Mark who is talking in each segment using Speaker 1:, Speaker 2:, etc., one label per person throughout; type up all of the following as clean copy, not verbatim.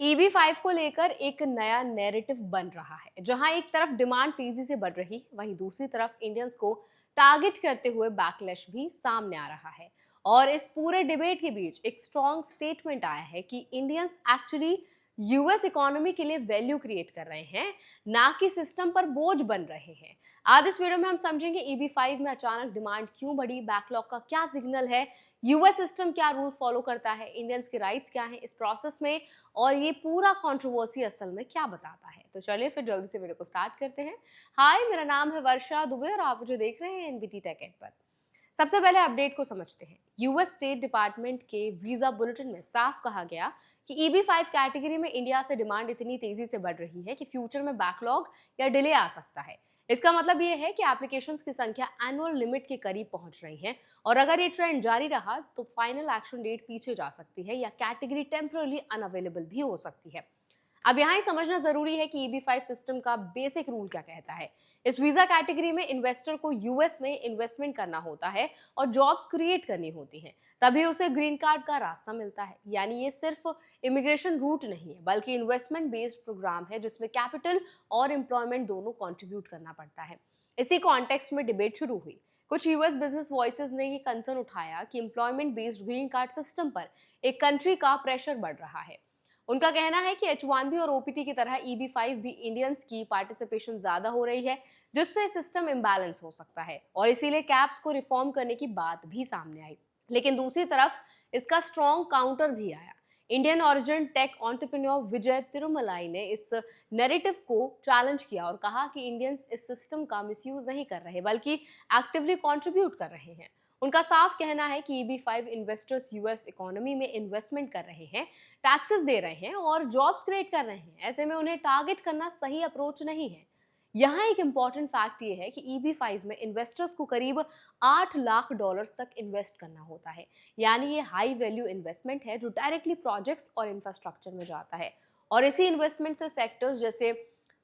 Speaker 1: EB5 को लेकर एक नया नैरेटिव बन रहा है, जहां एक तरफ डिमांड तेजी से बढ़ रही, वहीं दूसरी तरफ इंडियंस को टारगेट करते हुए बैकलैश भी सामने आ रहा है। और इस पूरे डिबेट के बीच एक स्ट्रॉन्ग स्टेटमेंट आया है कि इंडियंस एक्चुअली यूएस इकोनॉमी के लिए वैल्यू क्रिएट कर रहे हैं, ना कि सिस्टम पर बोझ बन रहे हैं। आज इस वीडियो में हम समझेंगे EB5 में अचानक डिमांड क्यों बढ़ी, बैकलॉग का क्या सिग्नल है, यूएस सिस्टम क्या रूल्स फॉलो करता है, इंडियंस के राइट्स क्या हैं इस प्रोसेस में, और ये पूरा कंट्रोवर्सी असल में क्या बताता है। तो चलिए फिर जल्दी से वीडियो को स्टार्ट करते हैं। हाय, मेरा नाम है वर्षा दुबे और आप मुझे देख रहे हैं एनबीटी टेक एड पर। सबसे पहले अपडेट को समझते हैं। यूएस स्टेट डिपार्टमेंट के वीजा बुलेटिन में साफ कहा गया कि EB5 कैटेगरी में इंडिया से डिमांड इतनी तेजी से बढ़ रही है कि फ्यूचर में बैकलॉग या डिले आ सकता है। इसका मतलब ये है कि एप्लीकेशंस की संख्या एनुअल लिमिट के करीब पहुंच रही है, और अगर ये ट्रेंड जारी रहा तो फाइनल एक्शन डेट पीछे जा सकती है या कैटेगरी टेम्पररी अनअवेलेबल भी हो सकती है। अब यहाँ ही समझना जरूरी है कि EB5 सिस्टम का बेसिक रूल क्या कहता है। इस वीजा कैटेगरी में इन्वेस्टर को यूएस में इन्वेस्टमेंट करना होता है और जॉब्स क्रिएट करनी होती हैं, तभी उसे ग्रीन कार्ड का रास्ता मिलता है। यानी ये सिर्फ इमिग्रेशन रूट नहीं है, बल्कि इन्वेस्टमेंट बेस्ड प्रोग्राम है जिसमें कैपिटल और एम्प्लॉयमेंट दोनों कंट्रीब्यूट करना पड़ता है। इसी कॉन्टेक्स्ट में डिबेट शुरू हुई। कुछ यूएस बिजनेस वॉइसेस ने ये कंसर्न उठाया कि employment based green card system पर एक कंट्री का प्रेशर बढ़ रहा है। उनका कहना है कि H1B और OPT की तरह EB5 भी इंडियंस की पार्टिसिपेशन ज्यादा हो रही है, जिससे सिस्टम इम्बैलेंस हो सकता है, और इसीलिए कैप्स को रिफॉर्म करने की बात भी सामने आई। लेकिन दूसरी तरफ इसका स्ट्रॉन्ग काउंटर भी आया। इंडियन ओरिजिन टेक एंटरप्रेन्योर विजय तिरुमलाई ने इस नैरेटिव को चैलेंज किया और कहा कि इंडियंस इस सिस्टम का मिसयूज नहीं कर रहे, बल्कि एक्टिवली कंट्रीब्यूट कर रहे हैं। उनका साफ कहना है कि EB5 इन्वेस्टर्स यूएस इकोनॉमी में इन्वेस्टमेंट कर रहे हैं, टैक्सेस दे रहे हैं और जॉब्स क्रिएट कर रहे हैं। ऐसे में उन्हें टारगेट करना सही अप्रोच नहीं है। यहाँ एक इम्पॉर्टेंट फैक्ट ये है कि EB5 में इन्वेस्टर्स को करीब $8 लाख तक इन्वेस्ट करना होता है। यानी ये हाई वैल्यू इन्वेस्टमेंट है जो डायरेक्टली प्रोजेक्ट्स और इंफ्रास्ट्रक्चर में जाता है, और इसी इन्वेस्टमेंट से सेक्टर्स जैसे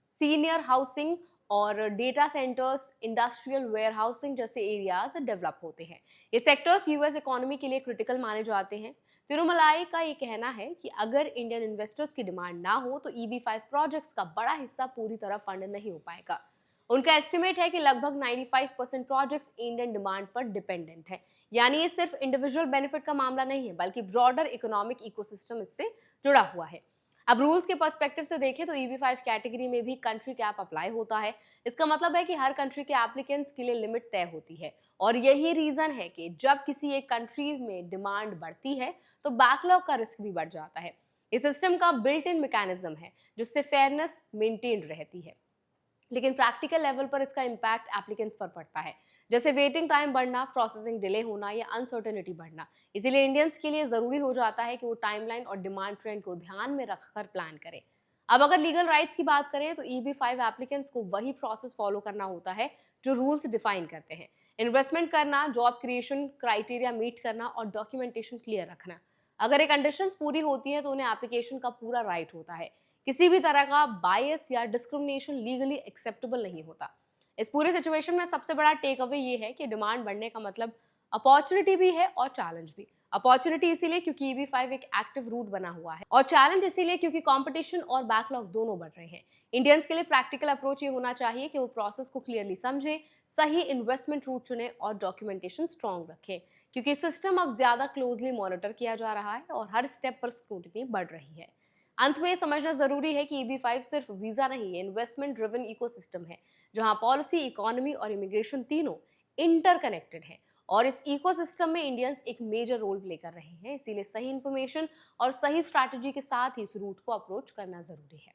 Speaker 1: सीनियर हाउसिंग और data centres, industrial warehousing जैसे एरियाज डेवलप होते हैं। ये सेक्टर्स यूएस इकोनॉमी के लिए क्रिटिकल माने जाते हैं। तिरुमलाई का ये कहना है कि अगर इंडियन इन्वेस्टर्स की डिमांड ना हो तो EB5 प्रोजेक्ट्स का बड़ा हिस्सा पूरी तरह फंड नहीं हो पाएगा। उनका एस्टिमेट है कि लगभग 95% प्रोजेक्ट्स इंडियन डिमांड पर डिपेंडेंट है। यानी ये सिर्फ इंडिविजुअल बेनिफिट का मामला नहीं है, बल्कि ब्रॉडर इकोनॉमिक इकोसिस्टम इससे जुड़ा हुआ है। अब रूल्स के पर्सपेक्टिव से देखें तो EB5 कैटेगरी में भी कंट्री कैप अप्लाई होता है। इसका मतलब है कि हर कंट्री के एप्लीकेंट्स के लिए लिमिट तय होती है, और यही रीजन है कि जब किसी एक कंट्री में डिमांड बढ़ती है तो बैकलॉग का रिस्क भी बढ़ जाता है। इस सिस्टम का बिल्ट इन मैकेनिज्म है जिससे फेयरनेस मेंटेन रहती है, लेकिन प्रैक्टिकल लेवल पर इसका इम्पैक्ट एप्लीकेंट्स पर पड़ता है, जैसे वेटिंग टाइम बढ़ना, प्रोसेसिंग डिले होना या अनसर्टेनिटी बढ़ना। इसीलिए इंडियंस के लिए जरूरी हो जाता है कि वो टाइमलाइन और डिमांड ट्रेंड को ध्यान में रखकर प्लान करें। अब अगर लीगल राइट्स की बात करें तो EB5 एप्लीकेंट्स को वही प्रोसेस फॉलो करना होता है जो रूल्स डिफाइन करते हैं। इन्वेस्टमेंट करना, जॉब क्रिएशन क्राइटेरिया मीट करना और डॉक्यूमेंटेशन क्लियर रखना। अगर ये कंडीशंस पूरी होती है तो उन्हें एप्लीकेशन का पूरा राइट होता है। किसी भी तरह का बायस या डिस्क्रिमिनेशन लीगली एक्सेप्टेबल नहीं होता। इस पूरे सिचुएशन में सबसे बड़ा टेक अवे ये है कि डिमांड बढ़ने का मतलब अपॉर्चुनिटी भी है और चैलेंज भी। अपॉर्चुनिटी इसीलिए क्योंकि EB5 एक एक्टिव रूट बना हुआ है, और चैलेंज इसीलिए क्योंकि कंपटीशन और बैकलॉग दोनों बढ़ रहे हैं। इंडियंस के लिए प्रैक्टिकल अप्रोच ये होना चाहिए कि वो प्रोसेस को क्लियरली समझे, सही इन्वेस्टमेंट रूट चुने और डॉक्यूमेंटेशन स्ट्रॉन्ग रखें, क्योंकि सिस्टम अब ज्यादा क्लोजली मॉनिटर किया जा रहा है और हर स्टेप पर स्क्रूटिनी बढ़ रही है। अंत में ये समझना जरूरी है कि EB5 सिर्फ वीजा नहीं है, इन्वेस्टमेंट ड्रिवन इकोसिस्टम है, जहां पॉलिसी, इकोनॉमी और इमिग्रेशन तीनों इंटरकनेक्टेड है, और इस इकोसिस्टम में इंडियंस एक मेजर रोल प्ले कर रहे हैं। इसीलिए सही इन्फॉर्मेशन और सही स्ट्रैटेजी के साथ ही इस रूट को अप्रोच करना जरूरी है।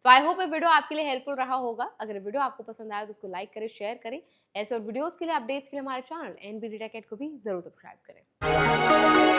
Speaker 1: तो आई होप ये वीडियो आपके लिए हेल्पफुल रहा होगा। अगर वीडियो आपको पसंद आया तो उसको लाइक करें, शेयर करें। ऐसे और वीडियोस के लिए, अपडेट्स के लिए हमारे चैनल एनबीटी टेक एड को भी जरूर सब्सक्राइब करें।